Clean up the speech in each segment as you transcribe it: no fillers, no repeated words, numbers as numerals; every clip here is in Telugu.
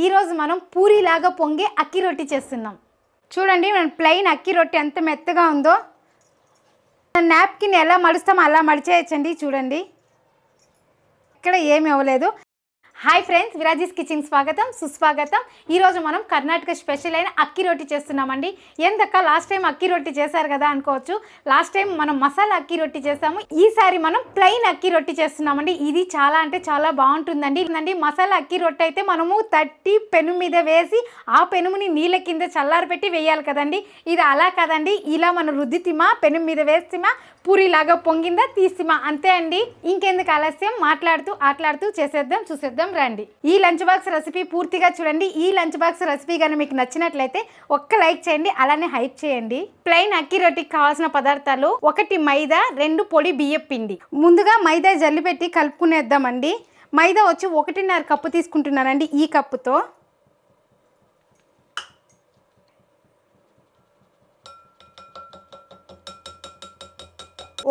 ఈరోజు మనం పూరిలాగా పొంగే అక్కి రొట్టి చేస్తున్నాం. చూడండి మనం ప్లెయిన్ అక్కి రొట్టి ఎంత మెత్తగా ఉందో. నాప్కిన్ ఎలా మడుస్తామో అలా మడిచేయచ్చండి. చూడండి ఇక్కడ ఏమీ అవ్వలేదు. హాయ్ ఫ్రెండ్స్, విరాజీస్ కిచెన్ స్వాగతం సుస్వాగతం. ఈరోజు మనం కర్ణాటక స్పెషల్ అయిన అక్కి రొట్టి చేస్తున్నామండి. ఏందక్క లాస్ట్ టైం అక్కి రొట్టి చేశారు కదా అనుకోవచ్చు. లాస్ట్ టైం మనం మసాలా అక్కి రొట్టి చేసాము. ఈసారి మనం ప్లెయిన్ అక్కి రొట్టి చేస్తున్నామండి. ఇది చాలా అంటే చాలా బాగుంటుందండి. మసాలా అక్కి రొట్టి అయితే మనము తట్టి పెను మీద వేసి ఆ పెనుముని నీళ్ళ కింద చల్లారపెట్టి వేయాలి కదండి. ఇది అలా కదండి, ఇలా మనం రుద్దితిమా పెను మీద వేస్తామా పూరిలాగా పొంగిందా తీసిమా, అంతే అండి. ఇంకెందుకు ఆలస్యం, మాట్లాడుతూ ఆటలాడుతూ చూసేద్దాం రండి. ఈ లంచ్ బాక్స్ రెసిపీ పూర్తిగా చూడండి. ఈ లంచ్ బాక్స్ రెసిపీ కానీ మీకు నచ్చినట్లయితే ఒక్క లైక్ చేయండి, అలానే హైప్ చేయండి. ప్లెయిన్ అక్కి రొట్టికి కావాల్సిన పదార్థాలు: 1 మైదా, 2 పొడి బియ్యం పిండి. ముందుగా మైదా జల్లి పెట్టి కలుపుకునేద్దామండి. మైదా వచ్చి 1.5 కప్పు తీసుకుంటున్నానండి. ఈ కప్పుతో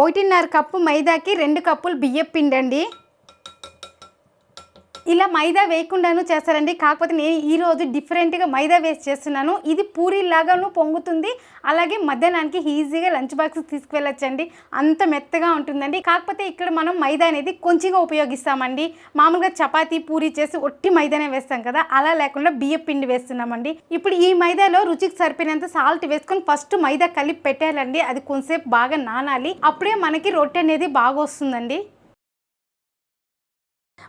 1.5 కప్పు మైదాకి 2 కప్పులు బియ్యం పిండి అండి. ఇలా మైదా వేయకుండాను చేస్తారండి, కాకపోతే నేను ఈరోజు డిఫరెంట్గా మైదా వేసి చేస్తున్నాను. ఇది పూరీలాగాను పొంగుతుంది, అలాగే మధ్యాహ్నానికి ఈజీగా లంచ్ బాక్స్ తీసుకువెళ్ళొచ్చండి. అంత మెత్తగా ఉంటుందండి. కాకపోతే ఇక్కడ మనం మైదా అనేది కొంచెంగా ఉపయోగిస్తామండి. మామూలుగా చపాతీ పూరీ చేసి ఒట్టి మైదానే వేస్తాం కదా, అలా లేకుండా బియ్యం పిండి వేస్తున్నామండి. ఇప్పుడు ఈ మైదాలో రుచికి సరిపోయినంత సాల్ట్ వేసుకొని ఫస్ట్ మైదా కలిపి పెట్టాలండి. అది కొంచెంసేపు బాగా నానాలి, అప్పుడే మనకి రొట్టె అనేది బాగా వస్తుందండి.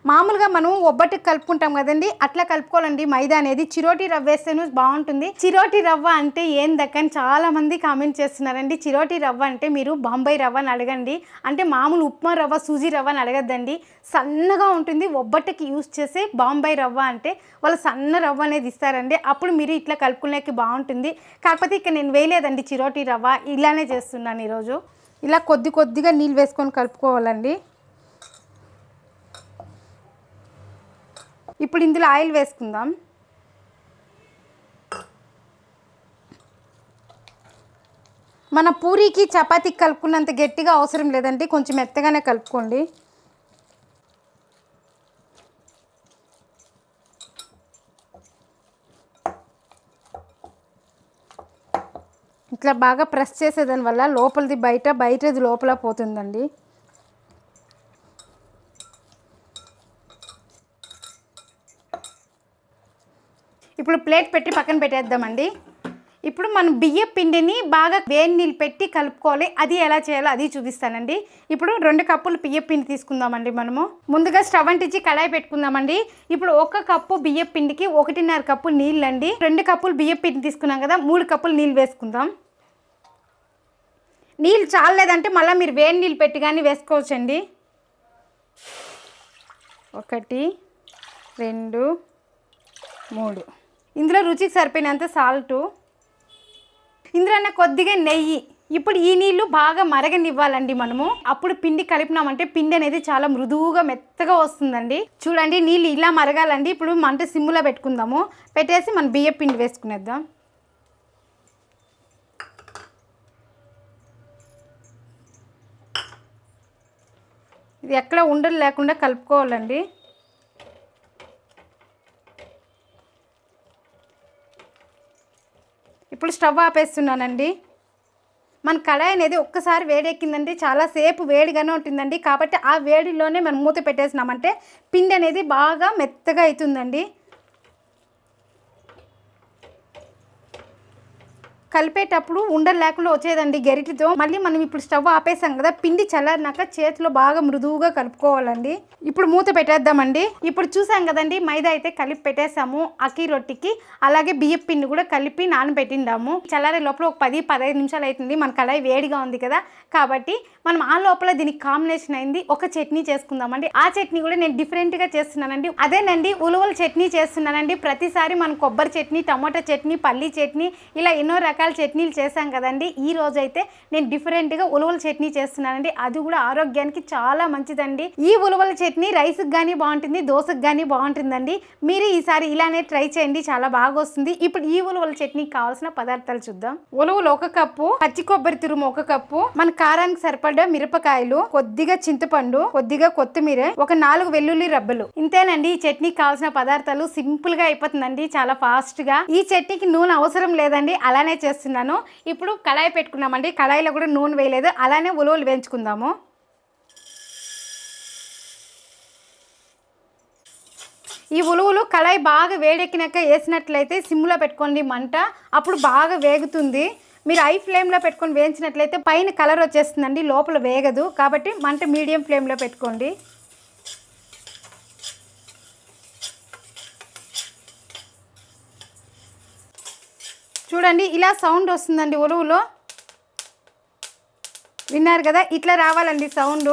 మామూలుగా మనం ఒబ్బట్టుకు కలుపుకుంటాం కదండి, అట్లా కలుపుకోవాలండి. మైదా అనేది చిరోటి రవ్వ వేస్తేనే బాగుంటుంది. చిరోటి రవ్వ అంటే ఏందక్కని చాలా మంది కామెంట్ చేస్తున్నారండి. చిరోటి రవ్వ అంటే మీరు బాంబై రవ్వ అని అడగండి, అంటే మామూలు ఉప్మా రవ్వ సూజీ రవ్వ అని అడగద్దండి. సన్నగా ఉంటుంది. ఒబ్బట్టుకి యూజ్ చేసే బాంబై రవ్వ అంటే వాళ్ళు సన్న రవ్వ అనేది ఇస్తారండి. అప్పుడు మీరు ఇట్లా కలుపుకునేకి బాగుంటుంది. కాకపోతే ఇక్కడ నేను వేయలేదండి చిరోటి రవ్వ, ఇలానే చేస్తున్నాను ఈరోజు. ఇలా కొద్దిగా నీళ్ళు వేసుకొని కలుపుకోవాలండి. ఇప్పుడు ఇందులో ఆయిల్ వేసుకుందాం. మన పూరీకి చపాతీకి కలుపుకున్నంత గట్టిగా అవసరం లేదండి, కొంచెం మెత్తగానే కలుపుకోండి. ఇట్లా బాగా ప్రెస్ చేసేదాని వల్ల లోపలిది బయటది లోపల పోతుందండి. ఇప్పుడు ప్లేట్ పెట్టి పక్కన పెట్టేద్దామండి. ఇప్పుడు మనం బియ్యం పిండిని బాగా వేడి నీళ్ళు పెట్టి కలుపుకోవాలి. అది ఎలా చేయాలో అది చూపిస్తానండి. ఇప్పుడు 2 కప్పులు బియ్యం పిండి తీసుకుందామండి. మనము ముందుగా స్టవ్ అంటించి కళాయి పెట్టుకుందామండి. ఇప్పుడు 1 కప్పు బియ్యం పిండికి 1.5 కప్పు నీళ్ళు అండి. 2 కప్పులు బియ్యం పిండి తీసుకున్నాం కదా, 3 కప్పులు నీళ్ళు వేసుకుందాం. నీళ్ళు చాలలేదంటే మళ్ళీ మీరు వేడి నీళ్ళు పెట్టి కానీ వేసుకోవచ్చండి. 1 2 3. ఇందులో రుచికి సరిపోయినంత సాల్టు, ఇందులో కొద్దిగా నెయ్యి. ఇప్పుడు ఈ నీళ్ళు బాగా మరగనివ్వాలండి మనము. అప్పుడు పిండి కలిపినామంటే పిండి అనేది చాలా మృదువుగా మెత్తగా వస్తుందండి. చూడండి నీళ్ళు ఇలా మరగాలండి. ఇప్పుడు మంట సిమ్ములో పెట్టుకుందాము. పెట్టేసి మనం బియ్యం పిండి వేసుకునేద్దాం. ఇది ఎక్కడ ఉండలు లేకుండా కలుపుకోవాలండి. ఇప్పుడు స్టవ్ ఆపేస్తున్నానండి. మన కడాయి అనేది ఒక్కసారి వేడెక్కిందంటే చాలాసేపు వేడిగానే ఉంటుందండి. కాబట్టి ఆ వేడిలోనే మనం మూత పెట్టేసినామంటే పిండి అనేది బాగా మెత్తగా అవుతుందండి. కలిపేటప్పుడు ఉండలు లేకుండా వచ్చేదండి గరిటితో. మళ్ళీ మనం ఇప్పుడు స్టవ్ ఆపేసాం కదా, పిండి చల్లారినాక చేతిలో బాగా మృదువుగా కలుపుకోవాలండి. ఇప్పుడు మూత పెట్టేద్దామండి. ఇప్పుడు చూసాం కదండి, మైదా అయితే కలిపి పెట్టేసాము అక్కి రొట్టికి. అలాగే బియ్యం పిండి కూడా కలిపి నానబెట్టిండాము. చల్లారే లోపల ఒక 10-15 నిమిషాలు అవుతుంది. మన కళాయి వేడిగా ఉంది కదా, కాబట్టి మనం ఆ లోపల దీనికి కాంబినేషన్ అయింది ఒక చట్నీ చేసుకుందామండి. ఆ చట్నీ కూడా నేను డిఫరెంట్గా చేస్తున్నానండి. అదేనండి ఉలవల చట్నీ చేస్తున్నానండి. ప్రతిసారి మనం కొబ్బరి చట్నీ, టమాటా చట్నీ, పల్లీ చట్నీ ఇలా ఎన్నో రకాల చట్నీలు చేశాం కదండి. ఈ రోజు అయితే నేను డిఫరెంట్గా ఉలవల చట్నీ చేస్తున్నానండి. అది కూడా ఆరోగ్యానికి చాలా మంచిదండి. ఈ ఉలవల చట్నీ రైస్కి కానీ బాగుంటుంది, దోశకు కానీ బాగుంటుందండి. మీరు ఈసారి ఇలానే ట్రై చేయండి, చాలా బాగా వస్తుంది. ఇప్పుడు ఈ ఉలవల చట్నీకి కావాల్సిన పదార్థాలు చూద్దాం. ఉలవలు 1 కప్పు, పచ్చి కొబ్బరి తురుము 1 కప్పు, మన కారానికి సరిపడా సరిపడా మిరపకాయలు, కొద్దిగా చింతపండు, కొద్దిగా కొత్తిమీర, ఒక 4 వెల్లుల్లి రబ్బలు. ఇంతేనండి ఈ చట్నీకి కావాల్సిన పదార్థాలు. సింపుల్ గా అయిపోతుందండి, చాలా ఫాస్ట్ గా. ఈ చట్నీకి నూనె అవసరం లేదండి, అలానే చేస్తున్నాను. ఇప్పుడు కళాయి పెట్టుకున్నామండి, కళాయిలో కూడా నూనె వేయలేదు, అలానే ఉలవలు వేయించుకుందాము. ఈ ఉలువలు కళాయి బాగా వేడెక్కినాక వేసినట్లయితే సిమ్లో పెట్టుకోండి మంట, అప్పుడు బాగా వేగుతుంది. మీరు హై ఫ్లేమ్లో పెట్టుకొని వేయించినట్లయితే పైన కలర్ వచ్చేస్తుందండి, లోపల వేగదు. కాబట్టి మంట మీడియం ఫ్లేమ్లో పెట్టుకోండి. చూడండి ఇలా సౌండ్ వస్తుందండి ఉలువలో, విన్నారు కదా, ఇట్లా రావాలండి సౌండ్.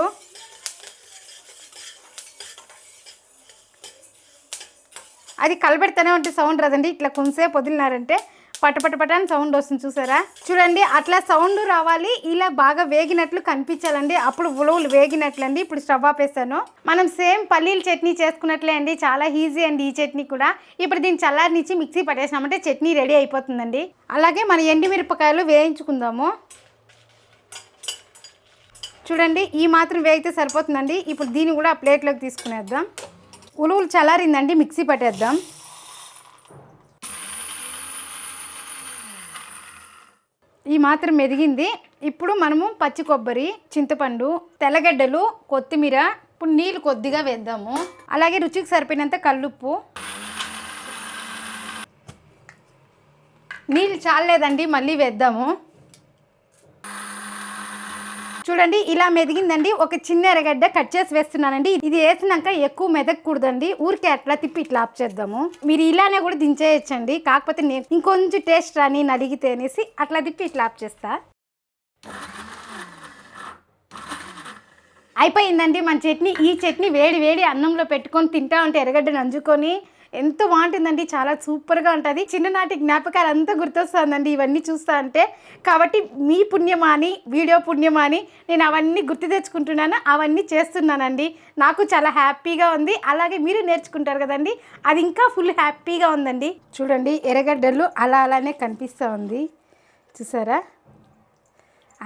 అది కలబెడతానే ఉంటే సౌండ్ రాదండి, ఇట్లా కొంతసేపు వదిలినారంటే పటపటపట అని సౌండ్ వస్తుంది, చూసారా. చూడండి అట్లా సౌండ్ రావాలి, ఇలా బాగా వేగినట్లు కనిపించాలండి, అప్పుడు ఉలవలు వేగినట్లండి. ఇప్పుడు స్టవ్ ఆపేస్తాను. మనం సేమ్ పల్లీల చట్నీ చేసుకున్నట్లే అండి, చాలా ఈజీ అండి ఈ చట్నీ కూడా. ఇప్పుడు దీన్ని చల్లారనిచ్చి మిక్సీ పట్టేసినామంటే చట్నీ రెడీ అయిపోతుందండి. అలాగే మన ఎండుమిరపకాయలు వేయించుకుందాము. చూడండి ఈ మాత్రం వేగితే సరిపోతుందండి. ఇప్పుడు దీన్ని కూడా ప్లేట్లోకి తీసుకునేద్దాం. ఉలువలు చల్లారిందండి, మిక్సీ పట్టేద్దాం. ఈ మాత్రం మెదిగింది. ఇప్పుడు మనము పచ్చి కొబ్బరి, చింతపండు, తెల్లగడ్డలు, కొత్తిమీర, ఇప్పుడు నీళ్ళు కొద్దిగా వేద్దాము. అలాగే రుచికి సరిపోయినంత కల్లుప్పు. నీళ్ళు చాలేదండి, మళ్ళీ వేద్దాము. చూడండి ఇలా మెదిగిందండి. ఒక చిన్న ఎర్రగడ్డ కట్ చేసి వేస్తున్నానండి. ఇది వేసినాక ఎక్కువ మెదగకూడదండి, ఊరికే అట్లా తిప్పి ఇట్లా ఆఫ్ చేద్దాము. మీరు ఇలానే కూడా దించేయచ్చండి, కాకపోతే నేను ఇంకొంచెం టేస్ట్ రాని నలిగితే అనేసి అట్లా తిప్పి ఇట్లా ఆఫ్ చేస్తా. అయిపోయిందండి మన చట్నీ. ఈ చట్నీ వేడి వేడి అన్నంలో పెట్టుకొని తింటా ఉంటే ఎర్రగడ్డ నంజుకొని ఎంతో బాగుంటుందండి, చాలా సూపర్గా ఉంటుంది. చిన్ననాటి జ్ఞాపకాలు అంతా గుర్తొస్తుందండి ఇవన్నీ చూస్తా అంటే. కాబట్టి మీ పుణ్యమా అని, వీడియో పుణ్యమా అని నేను అవన్నీ గుర్తు తెచ్చుకుంటున్నాను, అవన్నీ చేస్తున్నానండి. నాకు చాలా హ్యాపీగా ఉంది. అలాగే మీరు నేర్చుకుంటారు కదండి, అది ఇంకా ఫుల్ హ్యాపీగా ఉందండి. చూడండి ఎర్రగడ్డలు అలానే కనిపిస్తూ ఉంది, చూసారా.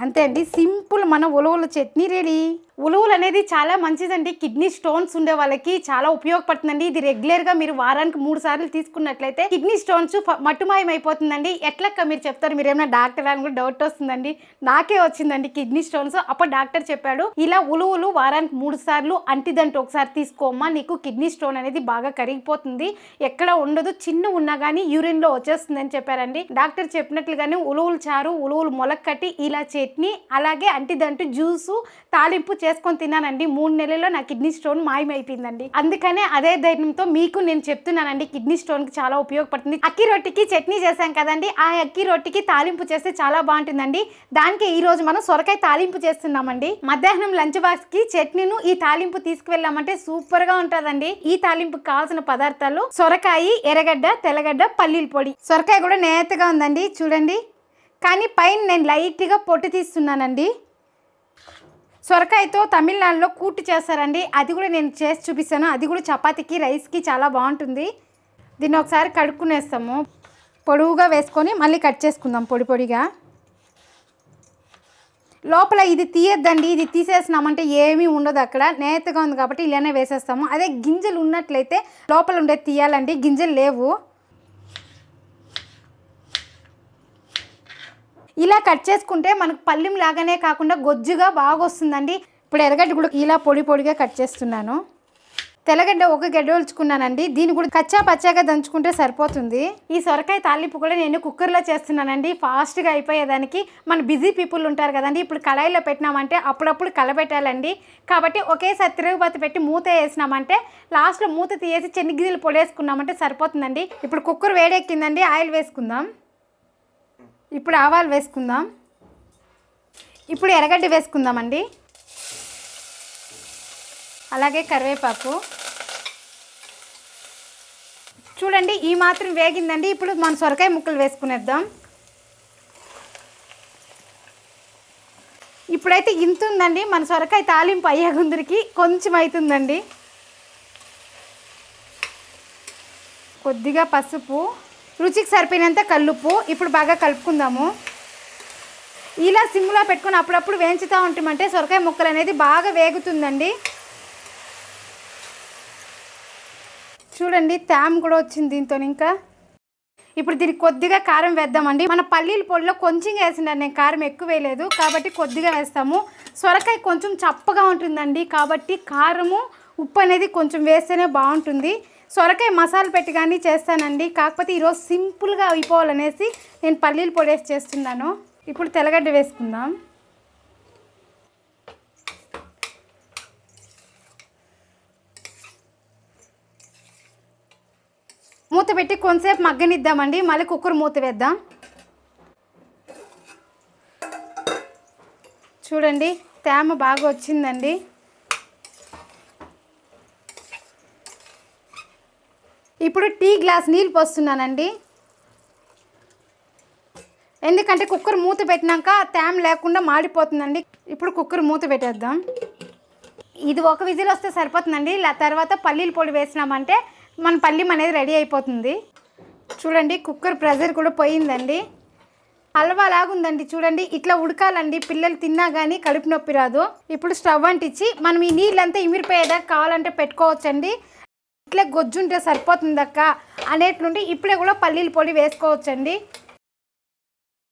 అంతే అండి, సింపుల్ మన ఉలవల చట్నీ రెడీ. ఉలవలు అనేది చాలా మంచిదండి, కిడ్నీ స్టోన్స్ ఉండే వాళ్ళకి చాలా ఉపయోగపడుతుందండి. ఇది రెగ్యులర్గా మీరు వారానికి 3 సార్లు తీసుకున్నట్లయితే కిడ్నీ స్టోన్స్ మట్టుమాయం అయిపోతుందండి. ఎట్లక్క మీరు చెప్తారు, మీరు ఏమైనా డాక్టర్ అని కూడా డౌట్ వస్తుందండి. నాకే వచ్చిందండి కిడ్నీ స్టోన్స్. అప్పుడు డాక్టర్ చెప్పాడు, ఇలా ఉలవలు వారానికి 3 సార్లు అంటిదంటే ఒకసారి తీసుకోమ్మా, నీకు కిడ్నీ స్టోన్ అనేది బాగా కరిగిపోతుంది, ఎక్కడ ఉండదు, చిన్న ఉన్నా కానీ యూరిన్లో వచ్చేస్తుంది అని చెప్పారండి. డాక్టర్ చెప్పినట్లుగానే ఉలవలు చారు, ఉలవలు మొలకట్టి ఇలా చట్నీ, అలాగే అంటిదంటూ జ్యూసు, తాలింపు చేసుకొని తిన్నానండి. 3 నెలల్లో నా కిడ్నీ స్టోన్ మాయమైపోయిందండి. అందుకనే అదే ధైర్యంతో మీకు నేను చెప్తున్నానండి, కిడ్నీ స్టోన్ కి చాలా ఉపయోగపడుతుంది. అక్కి రొట్టికి చట్నీ చేశాం కదండి, ఆ అక్కి రొట్టికి తాలింపు చేస్తే చాలా బాగుంటుందండి. దానికి ఈ రోజు మనం సొరకాయ తాలింపు చేస్తున్నామండి. మధ్యాహ్నం లంచ్ బాక్స్ కి చట్నీను ఈ తాలింపు తీసుకువెళ్ళామంటే సూపర్ గా ఉంటుందండి. ఈ తాలింపుకి కావాల్సిన పదార్థాలు సొరకాయ, ఎర్రగడ్డ, తెల్లగడ్డ, పల్లీల పొడి. సొరకాయ కూడా నేతగా ఉందండి చూడండి, కానీ పైన నేను లైట్గా పొట్టు తీస్తున్నానండి. సొరకాయతో తమిళనాడులో కూటు చేస్తారండి, అది కూడా నేను చేసి చూపిస్తాను. అది కూడా చపాతీకి, రైస్కి చాలా బాగుంటుంది. దీన్ని ఒకసారి కడుక్కునేస్తాము, పొడువుగా వేసుకొని మళ్ళీ కట్ చేసుకుందాం పొడి పొడిగా. లోపల ఇది తీయద్దండి, ఇది తీసేసినామంటే ఏమీ ఉండదు, అక్కడ నేతగా ఉంది కాబట్టి ఇలానే వేసేస్తాము. అదే గింజలు ఉన్నట్లయితే లోపల ఉండేది తీయాలండి, గింజలు లేవు. ఇలా కట్ చేసుకుంటే మనకు పళ్ళెం లాగానే కాకుండా గొజ్జుగా బాగా వస్తుందండి. ఇప్పుడు ఎర్రగడ్డ కూడా ఇలా పొడి పొడిగా కట్ చేస్తున్నాను. తెల్లగడ్డ ఒక గడ్డ ఒలుచుకున్నానండి, దీన్ని కూడా కచ్చా పచ్చాగా దంచుకుంటే సరిపోతుంది. ఈ సొరకాయ తాలింపు కూడా నేను కుక్కర్లో చేస్తున్నానండి, ఫాస్ట్గా అయిపోయేదానికి. మన బిజీ పీపుల్ ఉంటారు కదండి, ఇప్పుడు కళాయిలో పెట్టినామంటే అప్పుడప్పుడు కలబెట్టాలండి. కాబట్టి ఒకేసారి తిరుగుబాత పెట్టి మూత వేసినామంటే లాస్ట్లో మూత తీసేసి చెనిగ్గిన్నెలు పొడేసుకున్నామంటే సరిపోతుందండి. ఇప్పుడు కుక్కర్ వేడెక్కిందండి, ఆయిల్ వేసుకుందాం. ఇప్పుడు ఆవాలు వేసుకుందాం. ఇప్పుడు ఎర్రగడ్డ వేసుకుందామండి, అలాగే కరివేపాకు. చూడండి ఈ మాత్రం వేగిందండి. ఇప్పుడు మన సొరకాయ ముక్కలు వేసుకునేద్దాం. ఇప్పుడైతే ఇంత ఉందండి, మన సొరకాయ తాలింపు అయ్యే గుందరికి కొంచెం అవుతుందండి. కొద్దిగా పసుపు, రుచికి సరిపోయినంత కల్లుప్పు. ఇప్పుడు బాగా కలుపుకుందాము. ఇలా సిమ్లో పెట్టుకొని అప్పుడప్పుడు వేయించుతూ ఉంటామంటే సొరకాయ ముక్కలు అనేది బాగా వేగుతుందండి. చూడండి తేమ కూడా వచ్చింది దీంతో. ఇంకా ఇప్పుడు దీనికి కొద్దిగా కారం వేద్దామండి. మన పల్లీల పొడిలో కొంచెం వేసినాను నేను, కారం ఎక్కువ వేయలేదు కాబట్టి కొద్దిగా వేస్తాము. సొరకాయ కొంచెం చప్పగా ఉంటుందండి కాబట్టి కారము ఉప్పు అనేది కొంచెం వేస్తేనే బాగుంటుంది. సొరకాయ మసాలా పెట్టి కానీ చేస్తానండి, కాకపోతే ఈరోజు సింపుల్గా అయిపోవాలనేసి నేను పల్లీల పొడి వేసి చేస్తున్నాను. ఇప్పుడు తెల్లగడ్డ వేసుకుందాం. మూత పెట్టి కొంతసేపు మగ్గనిద్దామండి. మళ్ళీ కుక్కర్ మూత వేద్దాం. చూడండి తేమ బాగా వచ్చిందండి. ఇప్పుడు టీ గ్లాస్ నీళ్ళు పోస్తున్నానండి. ఎందుకంటే కుక్కర్ మూత పెట్టినాక తేమ లేకుండా మాడిపోతుందండి. ఇప్పుడు కుక్కర్ మూత పెట్టేద్దాం. ఇది ఒక విజిల్ వస్తే సరిపోతుందండి. తర్వాత పల్లీల పొడి వేసినామంటే మన పల్లీం అనేది రెడీ అయిపోతుంది. చూడండి కుక్కర్ ప్రెజర్ కూడా పోయిందండి. హల్వా లాగుందండి. చూడండి ఇట్లా ఉడకాలండి, పిల్లలు తిన్నా కానీ కడుపు నొప్పి రాదు. ఇప్పుడు స్టవ్ అంటించి మనం ఈ నీళ్ళంతా ఇమిరిపోయేదాకా కావాలంటే పెట్టుకోవచ్చండి. ఇట్లా గొజ్జుంటే సరిపోతుందక్క అనేట్లుండి ఇప్పుడే కూడా పల్లీల పొడి వేసుకోవచ్చండి.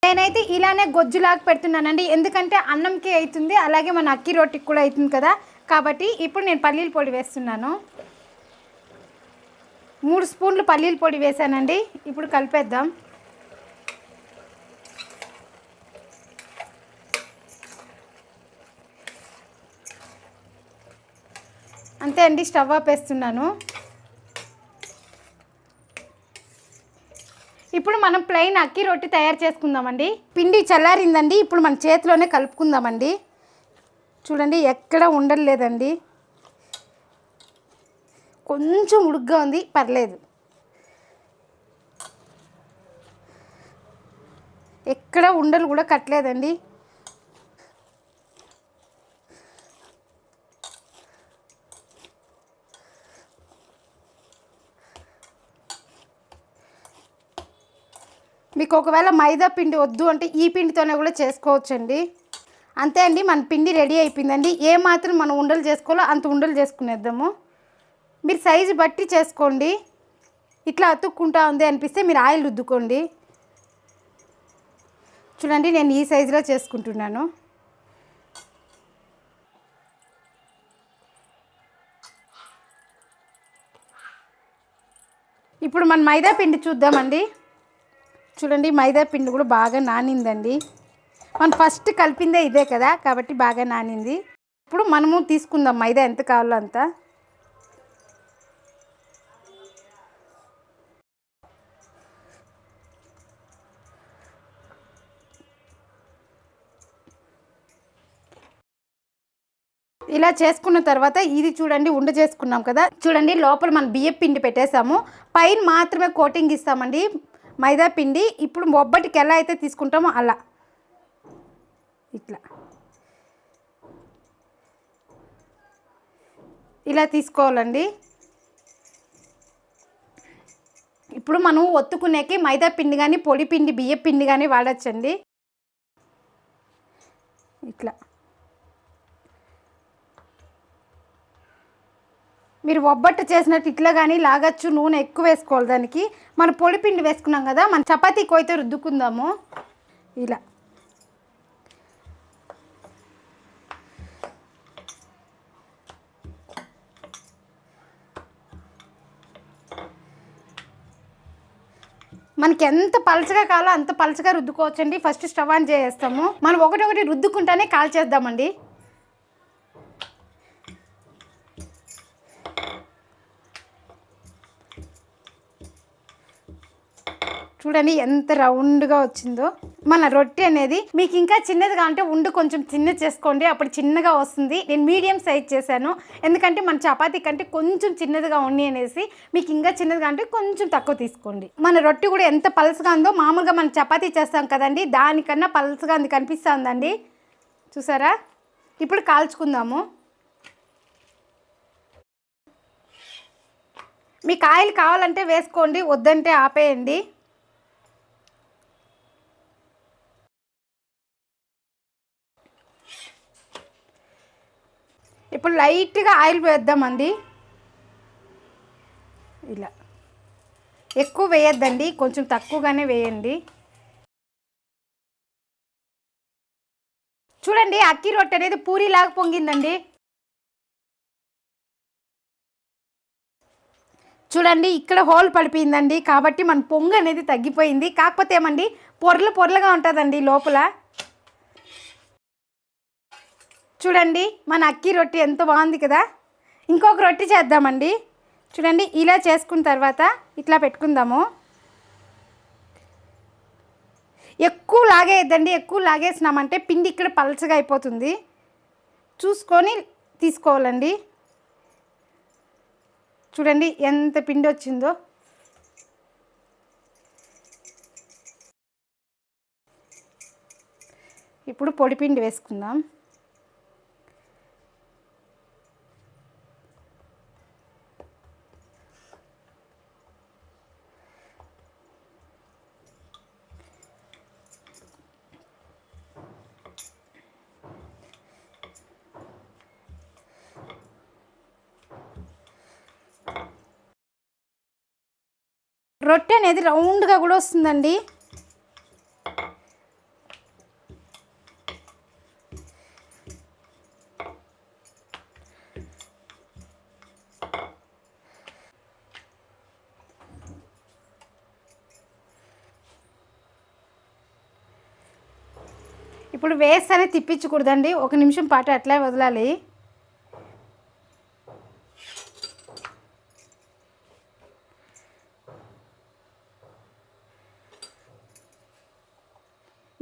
నేనైతే ఇలానే గొజ్జులాగా పెడుతున్నానండి, ఎందుకంటే అన్నంకి అవుతుంది, అలాగే మన అక్కి రొట్టికి కూడా అవుతుంది కదా. కాబట్టి ఇప్పుడు నేను పల్లీల పొడి వేస్తున్నాను. 3 స్పూన్లు పల్లీల పొడి వేసానండి. ఇప్పుడు కలిపేద్దాం. అంతే అండి, స్టవ్ ఆపేస్తున్నాను. ఇప్పుడు మనం ప్లెయిన్ అక్కి రొట్టి తయారు చేసుకుందామండి. పిండి చల్లారిందండి. ఇప్పుడు మన చేతిలోనే కలుపుకుందామండి. చూడండి ఎక్కడ ఉండలేదండి, కొంచెం ఉడుగ్గా ఉంది, పర్లేదు. ఎక్కడ ఉండలు కూడా కట్టలేదండి. మీకు ఒకవేళ మైదా పిండి వద్దు అంటే ఈ పిండితోనే కూడా చేసుకోవచ్చండి. అంతే అండి, మన పిండి రెడీ అయిపోయిందండి. ఏ మాత్రం మనం ఉండలు చేసుకోవాలో అంత ఉండలు చేసుకునేద్దాము. మీరు సైజు బట్టి చేసుకోండి. ఇట్లా అతుక్కుంటా ఉంది అనిపిస్తే మీరు ఆయిల్ రుద్దుకోండి. చూడండి నేను ఈ సైజులో చేసుకుంటున్నాను. ఇప్పుడు మన మైదా పిండి చూద్దామండి. చూడండి మైదా పిండి కూడా బాగా నానిందండి. మనం ఫస్ట్ కలిపిందే ఇదే కదా కాబట్టి బాగా నానింది. ఇప్పుడు మనము తీసుకుందాం మైదా ఎంత కావాలో అంత. ఇలా చేసుకున్న తర్వాత ఇది చూడండి ఉండ చేసుకున్నాం కదా. చూడండి లోపల మనం బియ్యం పిండి పెట్టేసాము, పైన మాత్రమే కోటింగ్ ఇస్తామండి మైదా పిండి. ఇప్పుడు బొబ్బటికి ఎలా అయితే తీసుకుంటామో అలా ఇట్లా ఇలా తీసుకోవాలండి. ఇప్పుడు మనం ఒత్తుకునేకి మైదా పిండి కానీ పొడి పిండి బియ్యం పిండి కానీ వాడచ్చండి. ఇట్లా మీరు ఒబ్బట్టు చేసినట్టు ఇట్లా కానీ లాగచ్చు. నూనె ఎక్కువ వేసుకోవాలి దానికి. మనం పొడి పిండి వేసుకున్నాం కదా, మన చపాతీ కొయితే రుద్దుకుందాము. ఇలా మనకి ఎంత పలచగా కావాలో అంత పలచగా రుద్దుకోవచ్చండి. ఫస్ట్ స్టవ్ ఆన్ చేస్తాము. మనం ఒకటి రుద్దుకుంటానే కాల్ చేద్దామండి. చూడండి ఎంత రౌండ్గా వచ్చిందో మన రొట్టె అనేది. మీకు ఇంకా చిన్నదిగా అంటే ఉండు కొంచెం చిన్నది చేసుకోండి, అప్పుడు చిన్నగా వస్తుంది. నేను మీడియం సైజ్ చేశాను, ఎందుకంటే మన చపాతీ కంటే కొంచెం చిన్నదిగా ఉంది అనేసి. మీకు ఇంకా చిన్నదిగా అంటే కొంచెం తక్కువ తీసుకోండి. మన రొట్టె కూడా ఎంత పలసగా ఉందో, మామూలుగా మనం చపాతీ చేస్తాం కదండి దానికన్నా పలసగా ఉంది, కనిపిస్తూ ఉందండి. చూసారా? ఇప్పుడు కాల్చుకుందాము. మీకు ఆయిల్ కావాలంటే వేసుకోండి, వద్దంటే ఆపేయండి. ఇప్పుడు లైట్గా ఆయిల్ వేద్దామండి. ఇలా ఎక్కువ వేయద్దండి, కొంచెం తక్కువగానే వేయండి. చూడండి అక్కి రొట్టె అనేది పూరిలాగా పొంగిందండి. చూడండి ఇక్కడ హోల్ పడిపోయిందండి, కాబట్టి మన పొంగు అనేది తగ్గిపోయింది. కాకపోతే ఏమండి పొరలు పొరలుగా ఉంటుందండి లోపల. చూడండి మన అక్కి రొట్టె ఎంత బాగుంది కదా. ఇంకొక రొట్టె చేద్దామండి. చూడండి ఇలా చేసుకున్న తర్వాత ఇట్లా పెట్టుకుందాము. ఎక్కువ లాగేయద్దండి, ఎక్కువ లాగేసినామంటే పిండి ఇక్కడ పలచగా అయిపోతుంది. చూసుకొని తీసుకోవాలండి. చూడండి ఎంత పిండి వచ్చిందో. ఇప్పుడు పొడి పిండి వేసుకుందాం. రొట్టె అనేది రౌండ్గా కూడా వస్తుందండి. ఇప్పుడు వేస్తేనే తిప్పించకూడదండి, 1 నిమిషం పాటు అట్లా వదలాలి.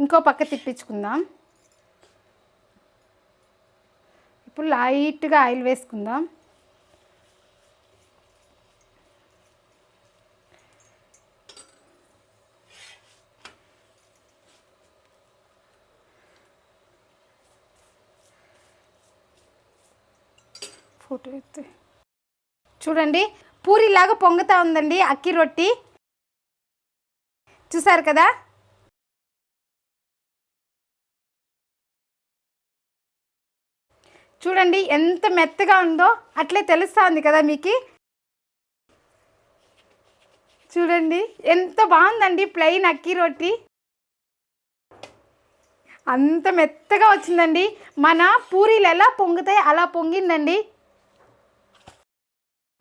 ఇంకో పక్క తిప్పించుకుందాం. ఇప్పుడు లైట్గా ఆయిల్ వేసుకుందాం. ఫోటో ఎత్తే చూడండి పూరిలాగా పొంగుతూ ఉందండి అక్కి రొట్టి. చూసారు కదా. చూడండి ఎంత మెత్తగా ఉందో అట్లే తెలుస్తుంది కదా మీకు. చూడండి ఎంత బాగుందండి ప్లెయిన్ అక్కి రొట్టి, అంత మెత్తగా వచ్చిందండి. మన పూరీలు ఎలా పొంగుతాయి అలా పొంగిందండి.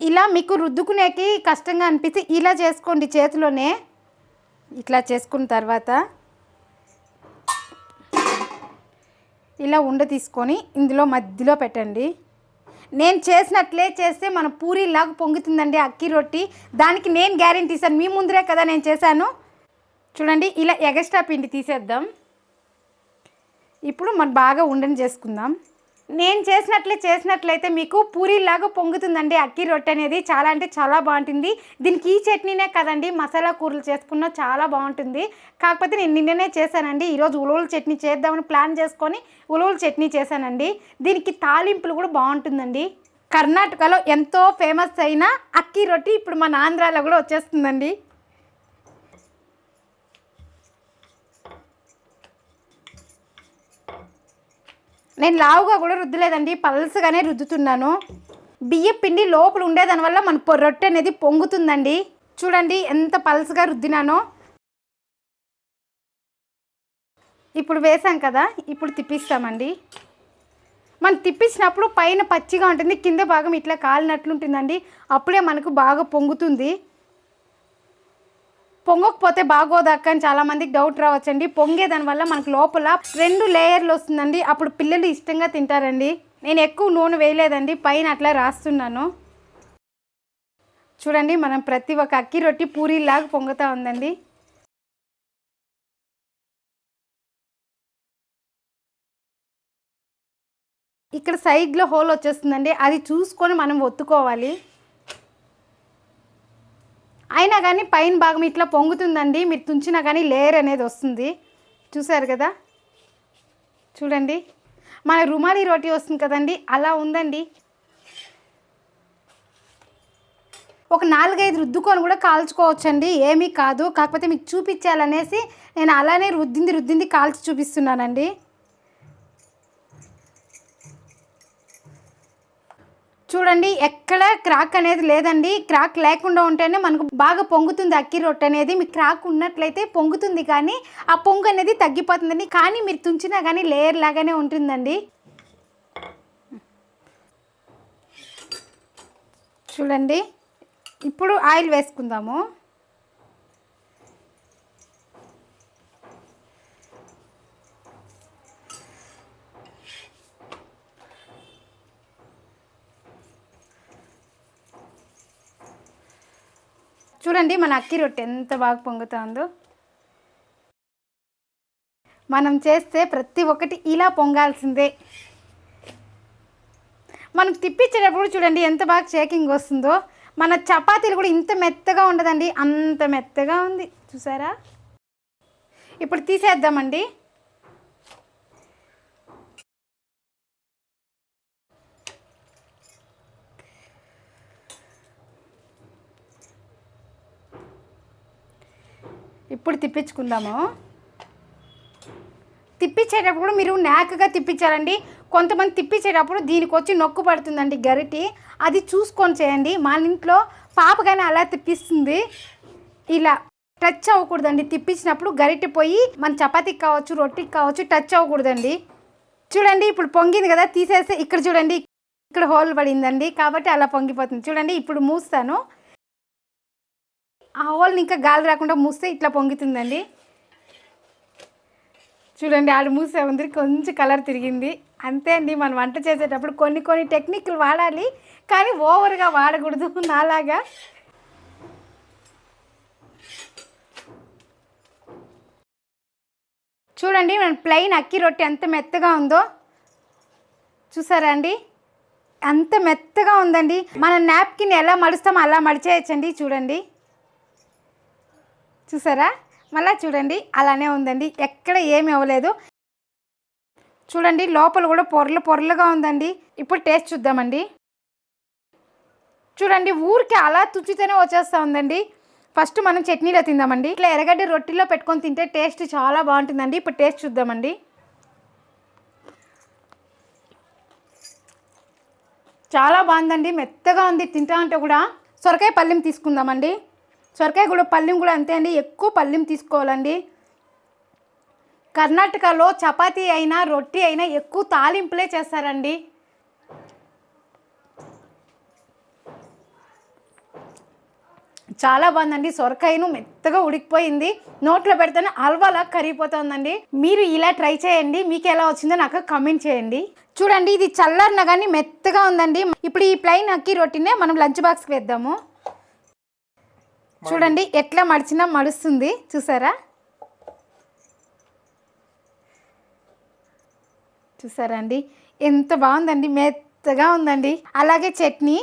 ఇలా మీకు రుద్దుకునేకి కష్టంగా అనిపిస్తే ఇలా చేసుకోండి చేతిలోనే. ఇట్లా చేసుకున్న తర్వాత ఇలా ఉండ తీసుకొని ఇందులో మధ్యలో పెట్టండి. నేను చేసినట్లే చేస్తే మన పూరీలాగా పొంగుతుందండి అక్కి రొట్టి. దానికి నేను గ్యారెంటీ ఇస్తాను, మీ ముందరే కదా నేను చేశాను. చూడండి ఇలా ఎగస్ట్రా పిండి తీసేద్దాం. ఇప్పుడు మనం బాగా ఉండని చేసుకుందాం. నేను చేసినట్లయితే మీకు పూరీలాగా పొంగుతుందండి అక్కి రొట్టె అనేది. చాలా అంటే చాలా బాగుంటుంది. దీనికి ఈ చట్నీనే కదండి మసాలా కూరలు చేసుకున్నా చాలా బాగుంటుంది. కాకపోతే నేను నిన్ననే చేశానండి. ఈరోజు ఉలవల చట్నీ చేద్దామని ప్లాన్ చేసుకొని ఉలవల చట్నీ చేశానండి. దీనికి తాలింపులు కూడా బాగుంటుందండి. కర్ణాటకలో ఎంతో ఫేమస్ అయిన అక్కి రొట్టి ఇప్పుడు మన ఆంధ్రాలో కూడా వచ్చేస్తుందండి. నేను లావుగా కూడా రుద్దలేదండి, పల్సగానే రుద్దుతున్నాను. బియ్యం పిండి లోపల ఉండేదానివల్ల మన రొట్టె అనేది పొంగుతుందండి. చూడండి ఎంత పల్సగా రుద్దినానో. ఇప్పుడు వేసాం కదా, ఇప్పుడు తిప్పిస్తామండి. మనం తిప్పించినప్పుడు పైన పచ్చిగా ఉంటుంది, కింద భాగం ఇట్లా కాలినట్లుంటుందండి. అప్పుడే మనకు బాగా పొంగుతుంది. పొంగకపోతే బాగోదక్క అని చాలామందికి డౌట్ రావచ్చండి. పొంగేదానివల్ల మనకు లోపల 2 లేయర్లు వస్తుందండి. అప్పుడు పిల్లలు ఇష్టంగా తింటారండి. నేను ఎక్కువ నూనె వేయలేదండి, పైన అట్లా రాస్తున్నాను. చూడండి మనం ప్రతి ఒక్క అక్కి రొట్టి పూరీలాగా పొంగుతూ ఉందండి. ఇక్కడ సైడ్లో హోల్ వచ్చేస్తుందండి, అది చూసుకొని మనం ఒత్తుకోవాలి. అయినా కానీ పైన భాగం ఇట్లా పొంగుతుందండి. మీరు తుంచినా కానీ లేయర్ అనేది వస్తుంది. చూసారు కదా. చూడండి మన రుమాలి రోటీ వస్తుంది కదండి, అలా ఉందండి. ఒక 4-5 రుద్దుకొని కూడా కాల్చుకోవచ్చండి, ఏమీ కాదు. కాకపోతే మీకు చూపించాలనేసి నేను అలానే రుద్దింది కాల్చి చూపిస్తున్నానండి. చూడండి ఎక్కడ క్రాక్ అనేది లేదండి. క్రాక్ లేకుండా ఉంటేనే మనకు బాగా పొంగుతుంది అక్కి రొట్టె అనేది. మీకు క్రాక్ ఉన్నట్లయితే పొంగుతుంది కానీ ఆ పొంగు అనేది తగ్గిపోతుందండి. కానీ మీరు తుంచినా కానీ లేయర్ లాగానే ఉంటుందండి. చూడండి ఇప్పుడు ఆయిల్ వేసుకుందాము. చూడండి మన అక్కి రొట్టె ఎంత బాగా పొంగుతుందో. మనం చేస్తే ప్రతి ఒక్కటి ఇలా పొంగాల్సిందే. మనం తిప్పించేటప్పుడు చూడండి ఎంత బాగా షేకింగ్ వస్తుందో. మన చపాతీలు కూడా ఇంత మెత్తగా ఉండదండి, అంత మెత్తగా ఉంది చూసారా. ఇప్పుడు తీసేద్దామండి. ఇప్పుడు తిప్పించుకుందాము. తిప్పించేటప్పుడు మీరు నాకగా తిప్పించాలండి. కొంతమంది తిప్పించేటప్పుడు దీనికి వచ్చి నొక్కు పడుతుందండి గరిటి, అది చూసుకొని చేయండి. మా ఇంట్లో పాప కానీ అలా తిప్పిస్తుంది. ఇలా టచ్ అవ్వకూడదండి తిప్పించినప్పుడు. గరిటి పోయి మన చపాతీకి కావచ్చు రొట్టికి కావచ్చు టచ్ అవ్వకూడదండి. చూడండి ఇప్పుడు పొంగింది కదా, తీసేస్తే ఇక్కడ చూడండి ఇక్కడ హోల్ పడిందండి కాబట్టి అలా పొంగిపోతుంది. చూడండి ఇప్పుడు మూస్తాను. ఆ హోల్ని ఇంకా గాలి రాకుండా మూస్తే ఇట్లా పొంగుతుందండి. చూడండి ఆడు మూసే ఉంది, కొంచెం కలర్ తిరిగింది అంతే అండి. మనం వంట చేసేటప్పుడు కొన్ని టెక్నిక్లు వాడాలి కానీ ఓవర్గా వాడకూడదు నాలాగా. చూడండి మన ప్లెయిన్ అక్కి రొట్టె ఎంత మెత్తగా ఉందో చూసారా అండి. అంత మెత్తగా ఉందండి. మన నాప్కిన్ ఎలా మడుస్తామో అలా మడిచేయచ్చండి. చూడండి చూసారా, మళ్ళీ చూడండి అలానే ఉందండి, ఎక్కడ ఏమి అవ్వలేదు. చూడండి లోపల కూడా పొరలుగా ఉందండి. ఇప్పుడు టేస్ట్ చూద్దామండి. చూడండి ఊరికి అలా తుచ్చితేనే వచ్చేస్తూ ఉందండి. ఫస్ట్ మనం చట్నీలో తిందామండి. ఇట్లా ఎర్రగడ్డ రొట్టెలో పెట్టుకొని తింటే టేస్ట్ చాలా బాగుంటుందండి. ఇప్పుడు టేస్ట్ చూద్దామండి. చాలా బాగుందండి, మెత్తగా ఉంది. తింటా అంటే కూడా సొరకాయ పళ్ళెం తీసుకుందామండి. సొరకాయ కూడా పళ్ళెం కూడా అంతే అండి, ఎక్కువ పళ్ళెం తీసుకోవాలండి. కర్ణాటకలో చపాతీ అయినా రొట్టి అయినా ఎక్కువ తాలింపులే చేస్తారండి. చాలా బాగుందండి. సొరకాయను మెత్తగా ఉడికిపోయింది, నోట్లో పెడితేనే హల్వాలా కరిగిపోతుందండి. మీరు ఇలా ట్రై చేయండి, మీకు ఎలా వచ్చిందో నాకు కమెంట్ చేయండి. చూడండి ఇది చల్లారినా కానీ మెత్తగా ఉందండి. ఇప్పుడు ఈ ప్లెయిన్ అక్కి రొట్టినే మనం లంచ్ బాక్స్కి వేద్దాము. చూడండి ఎట్లా మడిచినా మడుస్తుంది చూసారా. చూసారా అండి ఎంత బాగుందండి, మెత్తగా ఉందండి. అలాగే చట్నీ.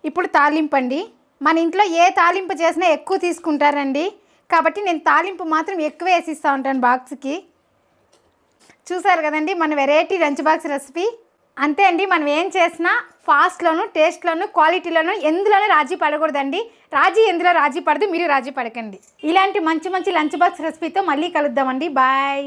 ఇప్పుడు తాలింపండి. మన ఇంట్లో ఏ తాలింపు చేసినా ఎక్కువ తీసుకుంటారండి కాబట్టి నేను తాలింపు మాత్రం ఎక్కువ వేసిస్తూ ఉంటాను బాక్స్కి. చూసారు కదండి మన వెరైటీ లంచ్ బాక్స్ రెసిపీ. అంతే అండి, మనం ఏం చేసినా ఫాస్ట్లోను టేస్ట్లోను క్వాలిటీలోను ఎందులోనూ రాజీ పడకూడదండి. ఎందులో రాజీ పడదు, మీరు రాజీ పడకండి. ఇలాంటి మంచి లంచ్ బాక్స్ రెసిపీతో మళ్ళీ కలుద్దామండి. బాయ్.